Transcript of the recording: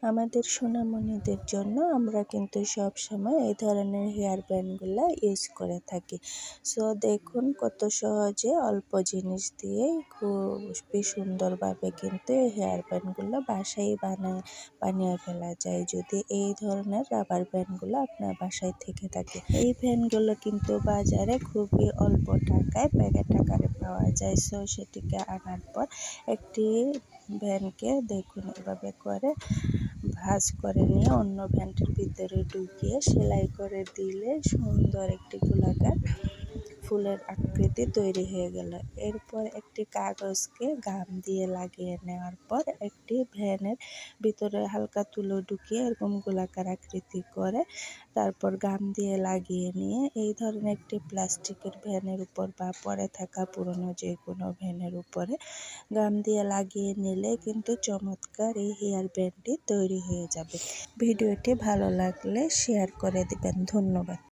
আমাদের সোনামণিদের জন্য আমরা কিন্তু সব সময় এই ধরনের হেয়ার ব্যান্ডগুলো ইউজ করে থাকি। সো দেখুন কত সহজে অল্প জিনিস দিয়েই খুবই সুন্দরভাবে কিন্তু এই হেয়ার ব্যান্ডগুলো বাসায় বানিয়ে ফেলা যায়, যদি এই ধরনের রাবার ব্যান্ডগুলো আপনার বাসায় থেকে থাকে। এই ব্যান্ডগুলো কিন্তু বাজারে খুবই অল্প টাকায় প্যাকেট আকারে পাওয়া যায়। সো সেটিকে আনার পর একটি ভ্যানকে দেখুন এভাবে করে ভাঁজ করে নিয়ে অন্য ভ্যানটির ভিতরে ঢুকিয়ে সেলাই করে দিলে সুন্দর একটি গোলাকার ফুলের আকৃতি তৈরি হয়ে গেল। এরপর একটি কাগজকে গাম দিয়ে লাগিয়ে নেওয়ার পর একটি ভ্যানের ভিতরে হালকা তুলো ঢুকিয়ে এরকম গোলাকার আকৃতি করে তারপর গাম দিয়ে লাগিয়ে নিয়ে এই ধরনের একটি প্লাস্টিকের ভ্যানের উপর বা পরে থাকা পুরনো যে কোনো ভ্যানের উপরে গাম দিয়ে লাগিয়ে নিলে কিন্তু চমৎকার এই হেয়ার ব্যান্ডটি তৈরি হয়ে যাবে। ভিডিওটি ভালো লাগলে শেয়ার করে দিবেন। ধন্যবাদ।